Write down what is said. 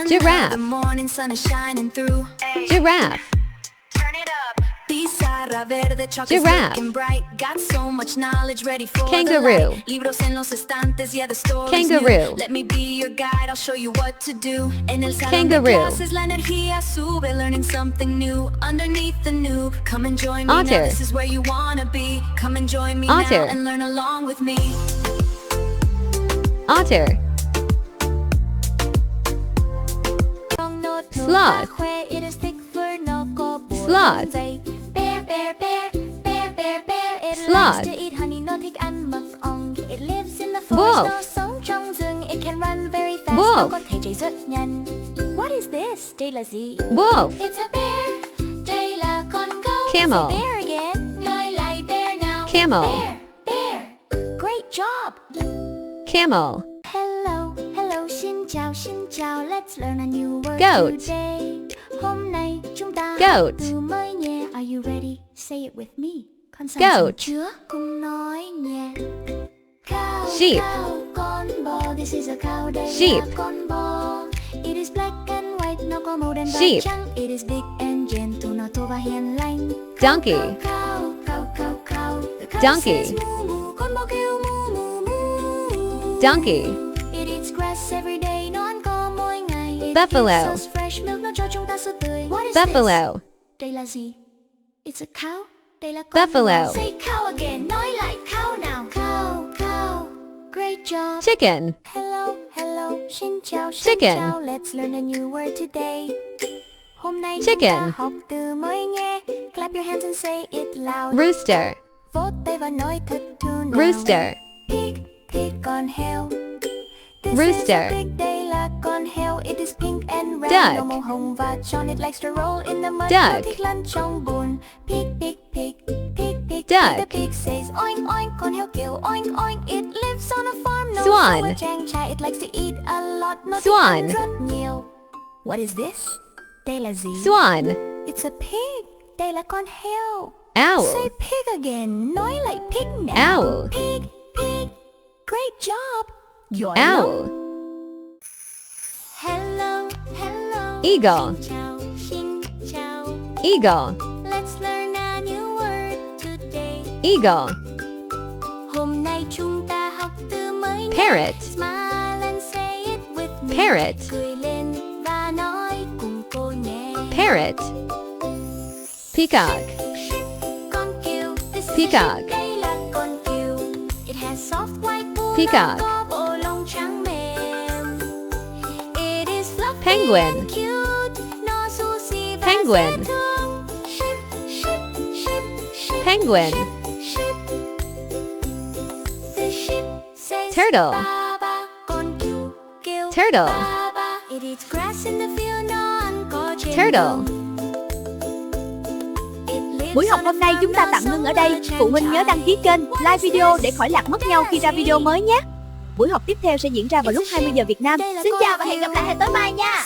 Giraffe. Giraffe. Giraffe. Kangaroo. Kangaroo. Let me be your guide, I'll show you what to do. En el salón de Kangaroo. clases la energía sube, learning something new underneath the noob. Come and join me Otter. now, this is where you wanna be. Come and join me Otter. now and learn along with me. Otter. Sloth. Sloth. Sloth. Wolf. Wolf. What is this? Đây là gì? Wolf. It's a bear. Đây là con gấu. Camel. Say bear again. Nói lại bear now. Camel. Bear. Bear. Great job. Camel. Hello. Hello. Xin chào. Xin chào. Let's learn a new word Goat. today. Hôm nay chúng ta Goat. học từ mới nhé. Are you ready? Say it with me. Con sẵn Goat. sàng chưa? Cùng nói nhé. Cow, Sheep. cow, con bò. This is a cow. Đây Sheep. là con bò. It is black and white. Nó có màu đen và Sheep. trắng. It is big and gentle. Nó thô và hiền lành. Donkey. Cow, cow, cow, cow, cow. The cow Donkey. says moo moo. Con bò kêu moo moo moo. Donkey. It eats grass every day. Nó ăn cỏ mỗi ngày. It Buffalo. gives us fresh milk. Nó cho chúng ta sữa tươi. What is Buffalo. this? Đây là gì? It's a cow. Đây là con Buffalo. bò. Say cow again. Nói lại cow nào. Cow, cow. Great job. Chicken. Hello, hello. Xin chào, xin Chicken. chào. Let's learn a new word today. Hôm nay chúng Chicken. ta học từ mới nhé. Clap your hands and say it loud. Rooster. Vỗ tay và nói thật thú nào. Rooster. Pig, pig, con heo. This Rooster. is a pig, đây là con heo. It is pink and round. Duck. Nó màu hồng và tròn. It likes to roll in the mud. Duck. Nó thích lăn trong bùn. Pig, pig, pig, pig, pig. Duck. The pig says oink, oink. Con heo kêu oink, oink. It lives on a farm. No Swan. snow or trang trại. It likes to eat a lot. Nó thích Swan. ăn rất nhiều. What is this? Đây là gì? Swan. It's a pig. Đây là con heo. Owl. Say pig again. Nói lại pig now. Owl. Pig, pig. Great job. Giỏi Owl. lắm. Hello, hello. Eagle. Xin chào, xin chào. Eagle. Let's learn a new word today. Eagle. Hôm nay chúng ta học từ mới nhé. Parrot. Smile and say it with me. Parrot. Cười lên và nói cùng cô nhé. Parrot. Peacock. Con cừu. This is a Peacock. sheep. Đây là con cừu. It has soft white wool. Peacock. Nó có bộ lông trắng mềm. It is fluffy Penguin. and cute. Nó xù xì và Penguin. dễ thương. Sheep, sheep, sheep, sheep, Penguin. sheep, sheep. The sheep says Turtle. ba ba. Con cừu kêu Turtle. ba ba. It eats grass in the field. Nó ăn cỏ trên Turtle. đồng. Buổi học hôm nay chúng ta tạm ngưng ở đây. Phụ huynh nhớ đăng ký kênh, like video để khỏi lạc mất nhau khi ra video mới nhé. Buổi học tiếp theo sẽ diễn ra vào lúc 20 giờ Việt Nam. Xin chào và hẹn gặp lại tối mai nha.